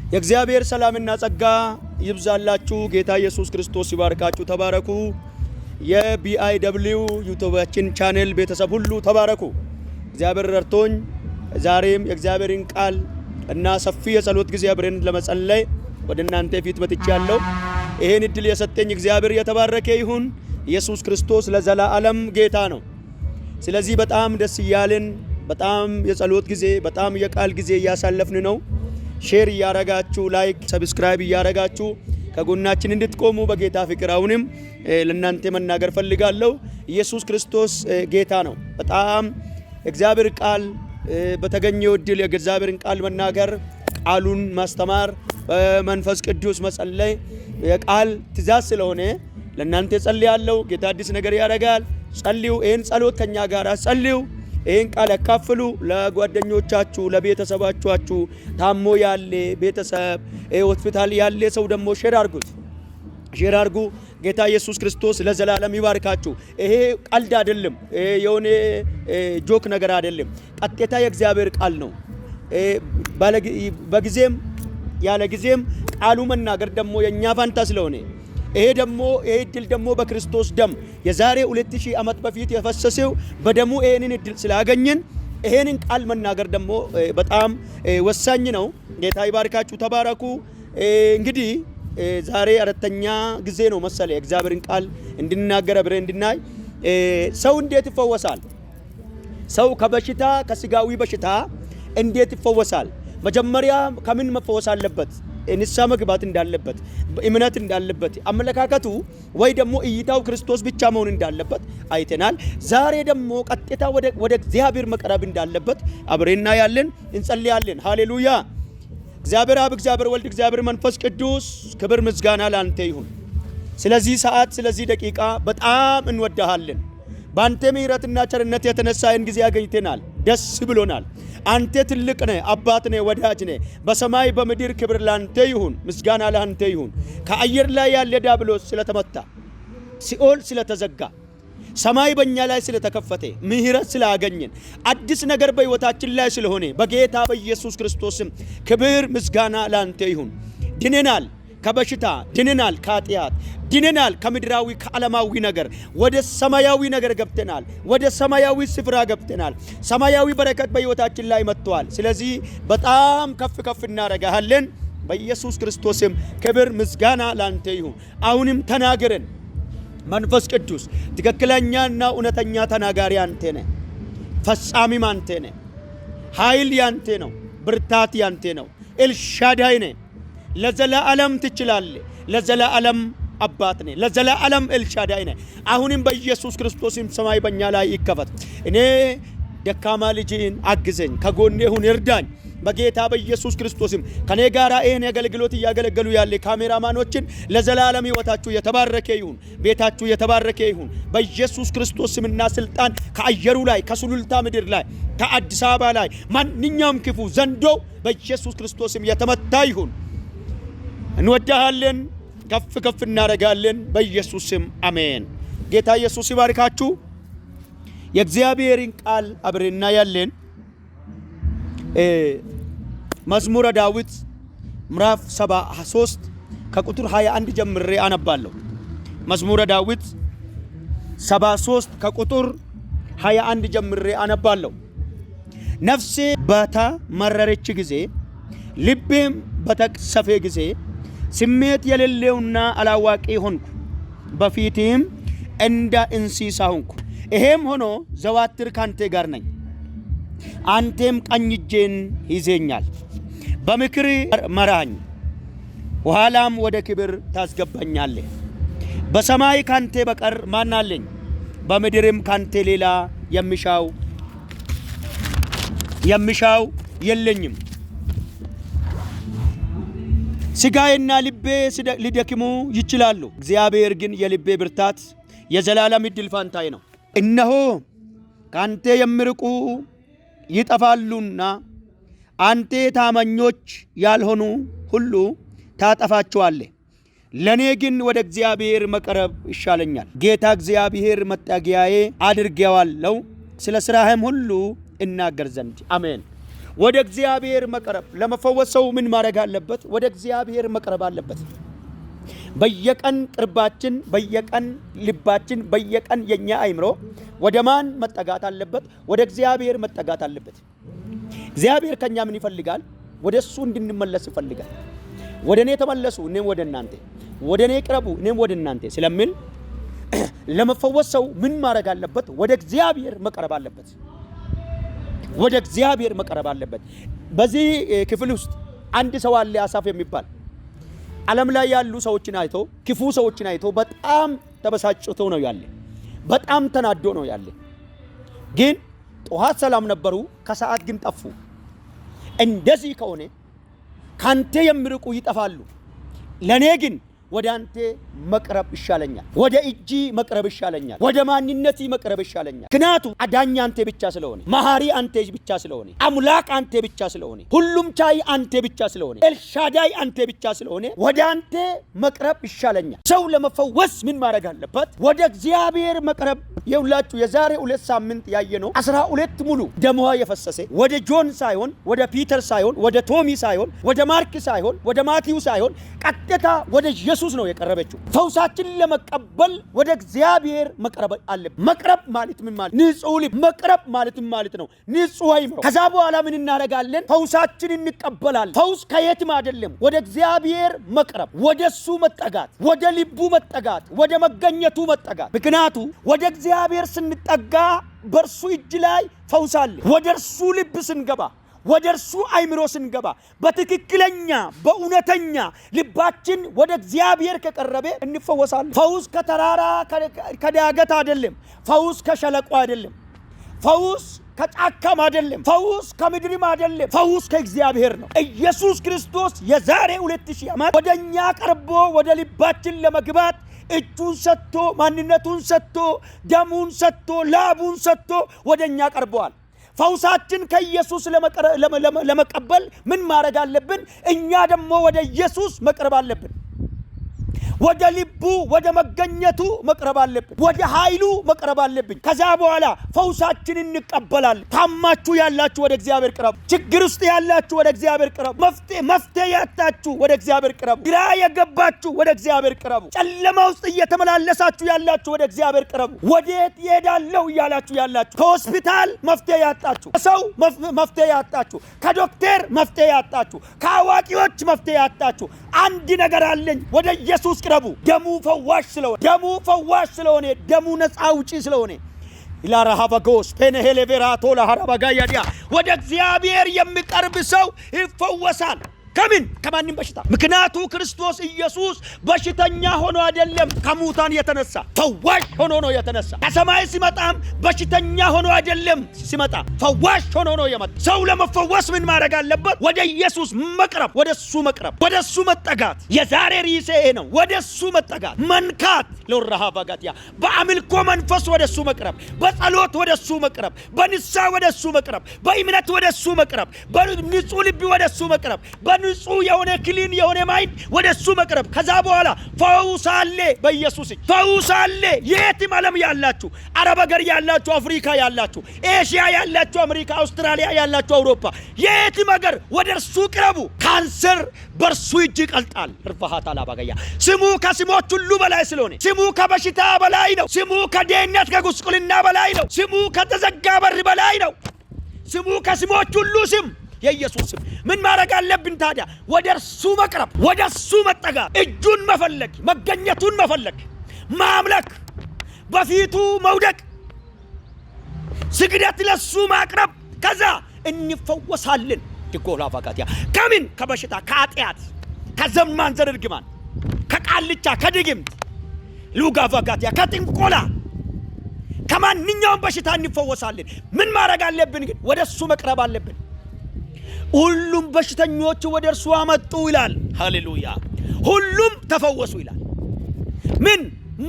የእግዚአብሔር ሰላምና ጸጋ ይብዛላችሁ። ጌታ ኢየሱስ ክርስቶስ ይባርካችሁ። ተባረኩ። የቢአይደብሊው ዩቲዩባችን ቻናል ቤተሰብ ሁሉ ተባረኩ። እግዚአብሔር ረድቶኝ ዛሬም የእግዚአብሔርን ቃል እና ሰፊ የጸሎት ጊዜ አብረን ለመጸለይ ወደ እናንተ ፊት መጥቻለሁ። ይሄን እድል የሰጠኝ እግዚአብሔር የተባረከ ይሁን። ኢየሱስ ክርስቶስ ለዘላለም ጌታ ነው። ስለዚህ በጣም ደስ ይያልን። በጣም የጸሎት ጊዜ በጣም የቃል ጊዜ እያሳለፍን ነው። ሼር እያረጋችሁ ላይክ ሰብስክራይብ እያረጋችሁ ከጎናችን እንድትቆሙ በጌታ ፍቅር አሁንም ለእናንተ መናገር ፈልጋለሁ። ኢየሱስ ክርስቶስ ጌታ ነው። በጣም እግዚአብሔር ቃል በተገኘው እድል የእግዚአብሔርን ቃል መናገር፣ ቃሉን ማስተማር፣ በመንፈስ ቅዱስ መጸለይ የቃል ትእዛዝ ስለሆነ ለእናንተ ጸልያለሁ። ጌታ አዲስ ነገር ያደርጋል። ጸልዩ። ይህን ጸሎት ከኛ ጋር ጸልዩ። ይህን ቃል ያካፍሉ። ለጓደኞቻችሁ ለቤተሰባችሁ ታሞ ያለ ቤተሰብ ሆስፒታል ያለ ሰው ደግሞ ሼር አድርጉ። ጌታ ኢየሱስ ክርስቶስ ለዘላለም ይባርካችሁ። ይሄ ቀልድ አይደለም። የሆነ ጆክ ነገር አይደለም። ቀጥታ የእግዚአብሔር ቃል ነው። በጊዜም ያለ ጊዜም ቃሉ መናገር ደግሞ የኛ ፋንታ ስለሆነ ይሄ እድል ደግሞ በክርስቶስ ደም የዛሬ 2000 ዓመት በፊት የፈሰሰው በደሙ ይሄንን እድል ስላገኘን ይሄንን ቃል መናገር ደግሞ በጣም ወሳኝ ነው። ጌታ ይባርካችሁ። ተባረኩ። እንግዲህ ዛሬ አራተኛ ጊዜ ነው መሰለ እግዚአብሔርን ቃል እንድናገር አብረን እንድናይ። ሰው እንዴት ይፈወሳል? ሰው ከበሽታ ከስጋዊ በሽታ እንዴት ይፈወሳል? መጀመሪያ ከምን መፈወስ አለበት? ንስሐ መግባት እንዳለበት፣ እምነት እንዳለበት፣ አመለካከቱ ወይ ደግሞ እይታው ክርስቶስ ብቻ መሆን እንዳለበት አይተናል። ዛሬ ደግሞ ቀጥታ ወደ እግዚአብሔር መቅረብ እንዳለበት አብረና ያለን እንጸልያለን። ሃሌሉያ። እግዚአብሔር አብ፣ እግዚአብሔር ወልድ፣ እግዚአብሔር መንፈስ ቅዱስ ክብር ምስጋና ላንተ ይሁን። ስለዚህ ሰዓት ስለዚህ ደቂቃ በጣም እንወዳሃለን። ባንተ ምሕረትና ቸርነት የተነሳ ይህን ጊዜ አገኝተናል። ደስ ብሎናል። አንተ ትልቅ ነህ፣ አባት ነህ፣ ወዳጅ ነህ። በሰማይ በምድር ክብር ላንተ ይሁን፣ ምስጋና ላንተ ይሁን። ከአየር ላይ ያለ ዲያብሎስ ስለተመታ፣ ሲኦል ስለተዘጋ፣ ሰማይ በእኛ ላይ ስለተከፈተ፣ ምሕረት ስላገኘን፣ አዲስ ነገር በሕይወታችን ላይ ስለሆነ በጌታ በኢየሱስ ክርስቶስም ክብር ምስጋና ላንተ ይሁን። ድነናል ከበሽታ፣ ድነናል ከኃጢአት፣ ድነናል ከምድራዊ ከዓለማዊ ነገር ወደ ሰማያዊ ነገር ገብተናል። ወደ ሰማያዊ ስፍራ ገብተናል። ሰማያዊ በረከት በሕይወታችን ላይ መጥቷል። ስለዚህ በጣም ከፍ እናረጋለን። በኢየሱስ ክርስቶስም ክብር ምስጋና ላንተ ይሁን። አሁንም ተናገረን መንፈስ ቅዱስ። ትክክለኛና እውነተኛ ተናጋሪ አንተ ነህ። ፈጻሚም አንተ ነህ። ኃይል ያንተ ነው። ብርታት ያንተ ነው። ኤልሻዳይ ነህ። ለዘላለም ትችላለህ። ለዘላለም አባት ነህ። ለዘላለም ኤልሻዳይ ነህ። አሁንም በኢየሱስ ክርስቶስም ሰማይ በእኛ ላይ ይከፈት። እኔ ደካማ ልጅን አግዘኝ፣ ከጎኔ ሁን፣ እርዳኝ። በጌታ በኢየሱስ ክርስቶስም ከኔ ጋር ይህን አገልግሎት እያገለገሉ ያለ ካሜራማኖችን ለዘላለም ሕይወታችሁ የተባረከ ይሁን። ቤታችሁ የተባረከ ይሁን። በኢየሱስ ክርስቶስ ስምና ስልጣን ከአየሩ ላይ ከሱሉልታ ምድር ላይ ከአዲስ አበባ ላይ ማንኛውም ክፉ ዘንዶ በኢየሱስ ክርስቶስም የተመታ ይሁን። እንወዳሃለን። ከፍ እናረጋለን። በኢየሱስ ስም አሜን። ጌታ ኢየሱስ ይባርካችሁ። የእግዚአብሔርን ቃል አብረና ያለን መዝሙረ ዳዊት ምዕራፍ 73 ከቁጥር 21 ጀምሬ አነባለሁ። መዝሙረ ዳዊት 73 ከቁጥር 21 ጀምሬ አነባለሁ። ነፍሴ በተመረረች ጊዜ ልቤም በተቀሰፈ ጊዜ ስሜት የሌለውና አላዋቂ ሆንኩ፣ በፊትም እንደ እንስሳ ሆንኩ። ይሄም ሆኖ ዘወትር ካንተ ጋር ነኝ፣ አንተም ቀኝ እጄን ይዘኛል። በምክር መራኝ፣ ኋላም ወደ ክብር ታስገባኛለህ። በሰማይ ካንተ በቀር ማን አለኝ? በምድርም ካንተ ሌላ የሚሻው የለኝም። ስጋዬና ልቤ ሊደክሙ ይችላሉ፣ እግዚአብሔር ግን የልቤ ብርታት የዘላለም ዕድል ፋንታዬ ነው። እነሆ ካንተ የሚርቁ ይጠፋሉና አንተ ታማኞች ያልሆኑ ሁሉ ታጠፋቸዋለህ። ለኔ ግን ወደ እግዚአብሔር መቅረብ ይሻለኛል። ጌታ እግዚአብሔር መጠጊያዬ አድርጌዋለሁ፣ ስለ ሥራህም ሁሉ እናገር ዘንድ። አሜን። ወደ እግዚአብሔር መቅረብ ለመፈወስ ሰው ምን ማድረግ አለበት? ወደ እግዚአብሔር መቅረብ አለበት። በየቀን ቅርባችን፣ በየቀን ልባችን፣ በየቀን የኛ አይምሮ ወደ ማን መጠጋት አለበት? ወደ እግዚአብሔር መጠጋት አለበት። እግዚአብሔር ከኛ ምን ይፈልጋል? ወደ እሱ እንድንመለስ ይፈልጋል። ወደ እኔ ተመለሱ እኔም ወደ እናንተ፣ ወደ እኔ ቅረቡ እኔም ወደ እናንተ ስለሚል ለመፈወስ ሰው ምን ማድረግ አለበት? ወደ እግዚአብሔር መቅረብ አለበት። ወደ እግዚአብሔር መቅረብ አለበት። በዚህ ክፍል ውስጥ አንድ ሰው አለ አሳፍ የሚባል ዓለም ላይ ያሉ ሰዎችን አይቶ ክፉ ሰዎችን አይቶ በጣም ተበሳጭቶ ነው ያለ። በጣም ተናዶ ነው ያለ። ግን ጠዋት ሰላም ነበሩ፣ ከሰዓት ግን ጠፉ። እንደዚህ ከሆነ ካንተ የሚርቁ ይጠፋሉ። ለኔ ግን ወደ አንተ መቅረብ ይሻለኛል። ወደ እጂ መቅረብ ይሻለኛል። ወደ ማንነቲ መቅረብ ይሻለኛል። ምክንያቱም አዳኝ አንተ ብቻ ስለሆነ፣ መሐሪ አንተ ብቻ ስለሆነ፣ አምላክ አንተ ብቻ ስለሆነ፣ ሁሉም ቻይ አንተ ብቻ ስለሆነ፣ ኤልሻዳይ አንተ ብቻ ስለሆነ ወደ አንተ መቅረብ ይሻለኛል። ሰው ለመፈወስ ምን ማድረግ አለበት? ወደ እግዚአብሔር መቅረብ። የሁላችሁ የዛሬ 2 ሳምንት ያየነው 12 ሙሉ ደሟ የፈሰሰ ወደ ጆን ሳይሆን፣ ወደ ፒተር ሳይሆን፣ ወደ ቶሚ ሳይሆን፣ ወደ ማርክ ሳይሆን፣ ወደ ማቲው ሳይሆን ቀጥታ ወደ ኢየሱስ ነው የቀረበችው። ፈውሳችን ለመቀበል ወደ እግዚአብሔር መቅረብ አለብን። መቅረብ ማለት ምን ማለት? ንጹህ ልብ። መቅረብ ማለት ምን ማለት ነው? ንጹህ አይምሮ። ከዛ በኋላ ምን እናደርጋለን? ፈውሳችን እንቀበላለን። ፈውስ ከየትም አይደለም፣ ወደ እግዚአብሔር መቅረብ፣ ወደሱ መጠጋት፣ ወደ ልቡ መጠጋት፣ ወደ መገኘቱ መጠጋት። ምክንያቱ ወደ እግዚአብሔር ስንጠጋ በእርሱ እጅ ላይ ፈውስ አለ። ወደ እርሱ ልብ ስንገባ፣ ወደ እርሱ አይምሮ ስንገባ፣ በትክክለኛ በእውነተኛ ልባችን ወደ እግዚአብሔር ከቀረበ እንፈወሳለን። ፈውስ ከተራራ ከዳገት አይደለም። ፈውስ ከሸለቆ አይደለም። ፈውስ ከጫካም አይደለም። ፈውስ ከምድርም አይደለም። ፈውስ ከእግዚአብሔር ነው። ኢየሱስ ክርስቶስ የዛሬ 2000 ዓመት ወደኛ ቀርቦ ወደ ልባችን ለመግባት እጁን ሰጥቶ፣ ማንነቱን ሰጥቶ፣ ደሙን ሰጥቶ፣ ላቡን ሰጥቶ ወደኛ ቀርበዋል። ፈውሳችን ከኢየሱስ ለመቀበል ምን ማድረግ አለብን? እኛ ደግሞ ወደ ኢየሱስ መቅረብ አለብን። ወደ ልቡ ወደ መገኘቱ መቅረብ አለብን። ወደ ኃይሉ መቅረብ አለብን። ከዛ በኋላ ፈውሳችን እንቀበላለን። ታማችሁ ያላችሁ ወደ እግዚአብሔር ቅረቡ። ችግር ውስጥ ያላችሁ ወደ እግዚአብሔር ቅረቡ። መፍትሄ ያጣችሁ ወደ እግዚአብሔር ቅረቡ። ግራ የገባችሁ ወደ እግዚአብሔር ቅረቡ። ጨለማ ውስጥ እየተመላለሳችሁ ያላችሁ ወደ እግዚአብሔር ቅረቡ። ወዴት ይሄዳለሁ እያላችሁ ያላችሁ፣ ከሆስፒታል መፍትሄ ያጣችሁ፣ ከሰው መፍትሄ ያጣችሁ፣ ከዶክተር መፍትሄ ያጣችሁ፣ ከአዋቂዎች መፍትሄ ያጣችሁ፣ አንድ ነገር አለኝ፣ ወደ ኢየሱስ ቅረቡ። ደሙ ፈዋሽ ስለሆነ፣ ደሙ ፈዋሽ ስለሆነ፣ ደሙ ነፃ አውጪ ስለሆነ ኢላራሃባጎስ ፔነሄሌቬራቶ ለሃራባጋያዲያ ወደ እግዚአብሔር የሚቀርብ ሰው ይፈወሳል። ከምን? ከማንም በሽታ። ምክንያቱ ክርስቶስ ኢየሱስ በሽተኛ ሆኖ አይደለም ከሙታን የተነሳ፣ ፈዋሽ ሆኖ ነው የተነሳ። ከሰማይ ሲመጣም በሽተኛ ሆኖ አይደለም ሲመጣ፣ ፈዋሽ ሆኖ ነው የመጣ። ሰው ለመፈወስ ምን ማድረግ አለበት? ወደ ኢየሱስ መቅረብ፣ ወደ እሱ መቅረብ፣ ወደ እሱ መጠጋት። የዛሬ ርዕሴ ነው፣ ወደ እሱ መጠጋት፣ መንካት። ለራሃባጋቲያ በአምልኮ መንፈስ ወደ እሱ መቅረብ፣ በጸሎት ወደ እሱ መቅረብ፣ በንስሐ ወደ እሱ መቅረብ፣ በእምነት ወደ እሱ መቅረብ፣ በንጹህ ልብ ወደ እሱ መቅረብ፣ ንጹህ የሆነ ክሊን የሆነ ማይንድ ወደ እሱ መቅረብ። ከዛ በኋላ ፈውስ አለ በኢየሱስ እጅ። ፈውስ አለ። የትም ዓለም ያላችሁ፣ አረብ ሀገር ያላችሁ፣ አፍሪካ ያላችሁ፣ ኤሽያ ያላችሁ፣ አሜሪካ፣ አውስትራሊያ ያላችሁ፣ አውሮፓ፣ የትም ሀገር ወደ እርሱ ቅረቡ። ካንሰር በእርሱ እጅ ይቀልጣል። ርፋሃታ ላባጋያ ስሙ ከስሞች ሁሉ በላይ ስለሆነ፣ ስሙ ከበሽታ በላይ ነው። ስሙ ከድህነት ከጉስቁልና በላይ ነው። ስሙ ከተዘጋ በር በላይ ነው። ስሙ ከስሞች ሁሉ ስም የኢየሱስ ስም። ምን ማድረግ አለብን ታዲያ? ወደ እርሱ መቅረብ፣ ወደ እሱ መጠጋት፣ እጁን መፈለግ፣ መገኘቱን መፈለግ፣ ማምለክ፣ በፊቱ መውደቅ፣ ስግደት ለሱ ማቅረብ። ከዛ እንፈወሳለን። ድጎላ ፋካቲያ ከምን? ከበሽታ፣ ከኃጢአት፣ ከዘማን ዘር እርግማን፣ ከቃልቻ፣ ከድግምት ሉጋ ፋካቲያ፣ ከጥንቆላ፣ ከማንኛውም በሽታ እንፈወሳለን። ምን ማድረግ አለብን ግን? ወደ እሱ መቅረብ አለብን። ሁሉም በሽተኞች ወደ እርሱ አመጡ ይላል። ሃሌሉያ! ሁሉም ተፈወሱ ይላል። ምን?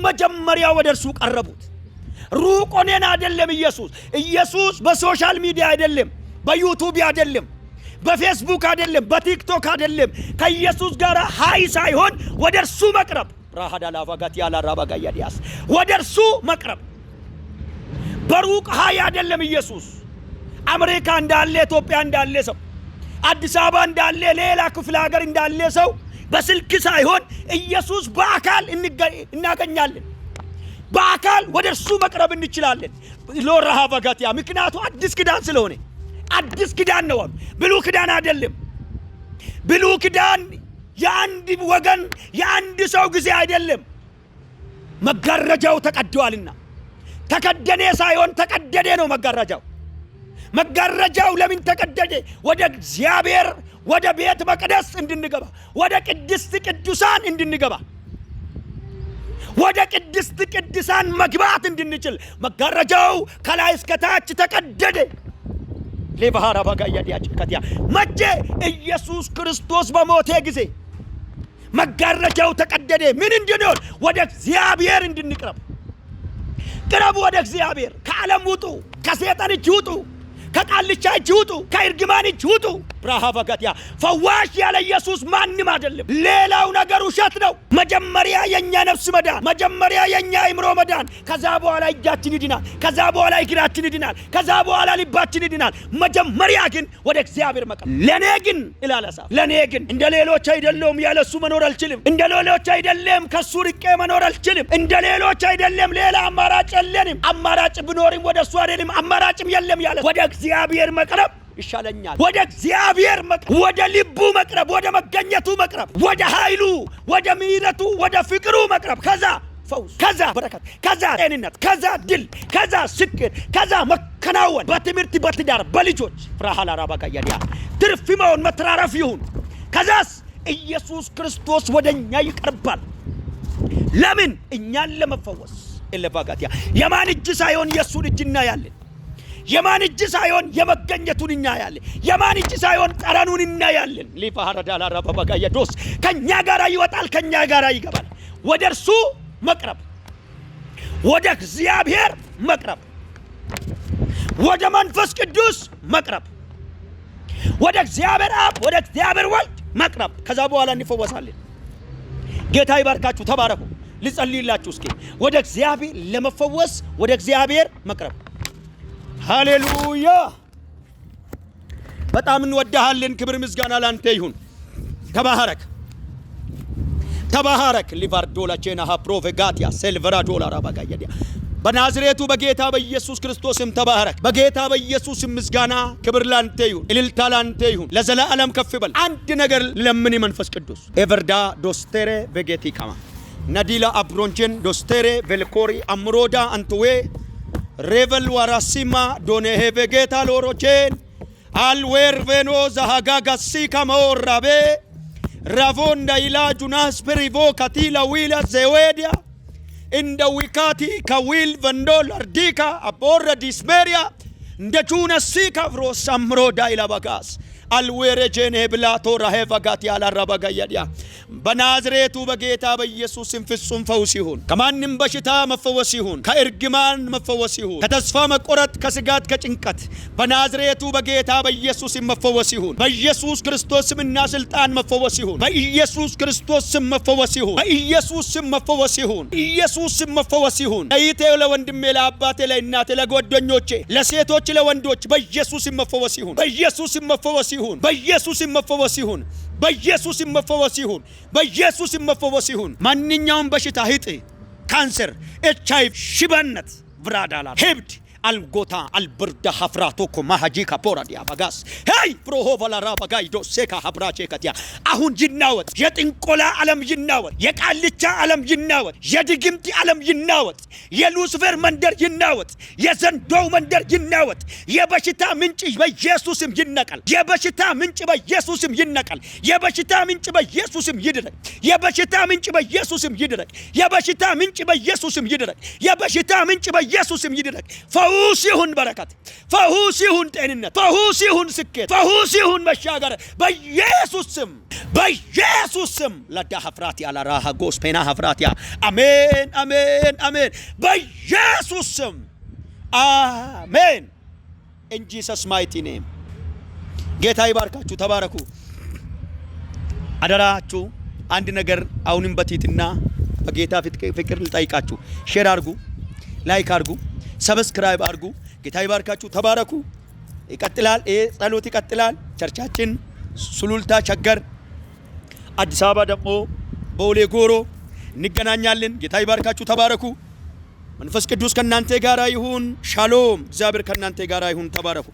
መጀመሪያ ወደ እርሱ ቀረቡት። ሩቅ ሆነን አይደለም። ኢየሱስ በሶሻል ሚዲያ አይደለም፣ በዩቲዩብ አይደለም፣ በፌስቡክ አይደለም፣ በቲክቶክ አይደለም። ከኢየሱስ ጋር ሃይ ሳይሆን ወደ እርሱ መቅረብ። ራሃዳ ላቫጋት ያላ ራባጋያዲያስ ወደ እርሱ መቅረብ። በሩቅ ሃይ አይደለም። ኢየሱስ አሜሪካ እንዳለ ኢትዮጵያ እንዳለ ሰው አዲስ አበባ እንዳለ ሌላ ክፍለ ሀገር እንዳለ ሰው በስልክ ሳይሆን ኢየሱስ በአካል እናገኛለን። በአካል ወደ እርሱ መቅረብ እንችላለን። ሎራሃ በጋቲያ ምክንያቱ አዲስ ኪዳን ስለሆነ አዲስ ኪዳን ነው። ብሉይ ኪዳን አይደለም። ብሉይ ኪዳን የአንድ ወገን የአንድ ሰው ጊዜ አይደለም። መጋረጃው ተቀደዋልና ተቀደደ ሳይሆን ተቀደደ ነው መጋረጃው። መጋረጃው ለምን ተቀደደ? ወደ እግዚአብሔር ወደ ቤተ መቅደስ እንድንገባ፣ ወደ ቅድስት ቅዱሳን እንድንገባ፣ ወደ ቅድስት ቅዱሳን መግባት እንድንችል መጋረጃው ከላይ እስከ ታች ተቀደደ። ለባህራ ባጋያዲያ ጭከቲያ መቼ? ኢየሱስ ክርስቶስ በሞተ ጊዜ መጋረጃው ተቀደደ። ምን እንድንሆን? ወደ እግዚአብሔር እንድንቀርብ። ቅረቡ ወደ እግዚአብሔር። ከዓለም ውጡ፣ ከሰይጣን እጅ ውጡ፣ ከቃልቻ እጅ ውጡ፣ ከእርግማን እጅ ውጡ። ብራሃቫጋቲያ ፈዋሽ ያለ ኢየሱስ ማንም አይደለም። ሌላው ነገር ውሸት ነው። መጀመሪያ የኛ ነፍስ መዳን፣ መጀመሪያ የኛ አእምሮ መዳን፣ ከዛ በኋላ እጃችን ይድናል፣ ከዛ በኋላ እግራችን ይድናል፣ ከዛ በኋላ ልባችን ይድናል። መጀመሪያ ግን ወደ እግዚአብሔር መቅረብ። ለኔ ግን ኢላላሳ ለኔ ግን እንደ ሌሎች አይደለም፣ ያለሱ መኖር አልችልም። እንደ ሌሎች አይደለም፣ ከሱ ርቄ መኖር አልችልም። እንደ ሌሎች አይደለም፣ ሌላ አማራጭ የለንም። አማራጭ ብኖርም ወደሱ አይደለም፣ አማራጭም የለም ያለ ወደ እግዚአብሔር መቅረብ ይሻለኛል። ወደ እግዚአብሔር መቅረብ፣ ወደ ልቡ መቅረብ፣ ወደ መገኘቱ መቅረብ፣ ወደ ኃይሉ፣ ወደ ምሕረቱ፣ ወደ ፍቅሩ መቅረብ። ከዛ ፈውስ፣ ከዛ በረከት፣ ከዛ ጤንነት፣ ከዛ ድል፣ ከዛ ስኬት፣ ከዛ መከናወን፣ በትምህርት፣ በትዳር፣ በልጆች ፍራሃላ ራባጋያዲያ ትርፍ መሆን መተራረፍ ይሁን። ከዛስ ኢየሱስ ክርስቶስ ወደኛ ይቀርባል። ለምን? እኛን ለመፈወስ። እለባጋቲያ የማን እጅ ሳይሆን የሱን እጅ እናያለን። የማን እጅ ሳይሆን የመገኘቱን እናያለን። የማን እጅ ሳይሆን ጠረኑን እናያለን። ሊፋሃራዳላ ረባጋያዶስ ከኛ ጋር ይወጣል፣ ከኛ ጋር ይገባል። ወደ እርሱ መቅረብ፣ ወደ እግዚአብሔር መቅረብ፣ ወደ መንፈስ ቅዱስ መቅረብ፣ ወደ እግዚአብሔር አብ፣ ወደ እግዚአብሔር ወልድ መቅረብ። ከዛ በኋላ እንፈወሳለን። ጌታ ይባርካችሁ። ተባረኩ። ልጸልይላችሁ እስኪ። ወደ እግዚአብሔር ለመፈወስ ወደ እግዚአብሔር መቅረብ። ሃሌሉያ። በጣም እንወዳሃለን። ክብር ምስጋና ላንተ ይሁን። ተባረክ፣ ተባረክ። ሊቫርዶላ ቼና ሃፕሮቬጋቲያ ሴልቨራ ዶላራ ባጋያዲያ በናዝሬቱ በጌታ በኢየሱስ ክርስቶስም ተባረክ። በጌታ በኢየሱስም ምስጋና ክብር ላንተ ይሁን፣ እልልታ ላንተ ይሁን፣ ለዘላለም ከፍ በል። አንድ ነገር ለምን መንፈስ ቅዱስ ኤቨርዳ ዶስቴሬ ቬጌቲካማ ናዲላ አብሮንቼን ዶስቴሬ ቬልኮሪ አምሮዳ አንቱዌ ሬቨል ዋራሲማ ዶኔ ሄቬጌታ ሎሮቼን አልዌር ቬኖ ዛሃጋጋሲ ከመወራቤ ራቮንዳ ኢላ ጁናስ ፐሪቮ ካቲላ ዊላ ዜዌዲያ እንደ ዊካቲ ከዊል ቨንዶል አርዲካ አቦረ ዲስሜሪያ እንደ ጁነሲ ከፍሮ ሳምሮ ዳይላ ባጋስ አልዌረ ጄኔ ብላቶ ራሄቫጋት ያላራባጋያዲያ በናዝሬቱ በጌታ በኢየሱስ ፍጹም ፈውስ ይሁን። ከማንም በሽታ መፈወስ ይሁን። ከእርግማን መፈወስ ይሁን። ከተስፋ መቆረጥ፣ ከስጋት፣ ከጭንቀት በናዝሬቱ በጌታ በኢየሱስ መፈወስ ይሁን። በኢየሱስ ክርስቶስ ስምና ስልጣን መፈወስ ይሁን። በኢየሱስ ክርስቶስ ስም መፈወስ ይሁን። በኢየሱስ ስም መፈወስ ይሁን። ኢየሱስ ስም መፈወስ ይሁን። ለይቴ፣ ለወንድሜ፣ ለአባቴ፣ ለእናቴ፣ ለጓደኞቼ፣ ለሴቶች፣ ለወንዶች በኢየሱስ ስም መፈወስ ይሁን። በኢየሱስ ስም መፈወስ ይሁን። በኢየሱስ ስም መፈወስ ይሁን። በኢየሱስ ስም መፈወስ ይሁን። በኢየሱስ ስም መፈወስ ይሁን። ማንኛውም በሽታ ህጥ፣ ካንሰር፣ ኤችአይቪ፣ ሽባነት፣ ብራዳላ፣ ሄብድ፣ አልጎታ፣ አልብርዳ፣ ሀፍራቶ ኮማሃጂ ካፖራዲያ ባጋስ ሄይ ፕሮሆቫላ ራባጋይዶ ሴካ ሀብራቼ ከቲያ አሁን ይናወጥ። የጥንቆላ ዓለም ይናወጥ። የቃልቻ ዓለም ይናወጥ። የድግምት ዓለም ይናወጥ። የሉሲፈር መንደር ይናወጥ። የዘንዶው መንደር ይናወጥ። የበሽታ ምንጭ በኢየሱስም ይነቀል። የበሽታ ምንጭ በኢየሱስም ይነቀል። የበሽታ ምንጭ በኢየሱስም ይድረቅ። የበሽታ ምንጭ በኢየሱስም ይድረቅ። የበሽታ ምንጭ በኢየሱስም ይድረቅ። የበሽታ ምንጭ በኢየሱስም ይድረቅ። ፈውስ ይሁን በረከት፣ ፈውስ ይሁን ጤንነት፣ ፈውስ ይሁን ስኬት፣ ፈውስ ይሁን መሻገር በኢየሱስ ስም፣ በኢየሱስ ስም። ለዳ ሀፍራቲያ ለራሃ ጎስፔና ሀፍራቲያ አሜን፣ አሜን፣ አሜን። በኢየሱስ ስም አሜን። ኢን ጂሰስ ማይቲ ኔም። ጌታ ይባርካችሁ። ተባረኩ። አደራችሁ አንድ ነገር አሁንም በቲትና በጌታ ፍቅር ልጠይቃችሁ። ሼር አድርጉ፣ ላይክ አድርጉ፣ ሰብስክራይብ አድርጉ። ጌታ ይባርካችሁ። ተባረኩ። ይቀጥላል። ይሄ ጸሎት ይቀጥላል። ቸርቻችን ሱሉልታ ቸገር፣ አዲስ አበባ ደግሞ ቦሌ ጎሮ እንገናኛለን። ጌታ ይባርካችሁ። ተባረኩ። መንፈስ ቅዱስ ከእናንተ ጋር ይሁን። ሻሎም። እግዚአብሔር ከእናንተ ጋር ይሁን። ተባረኩ።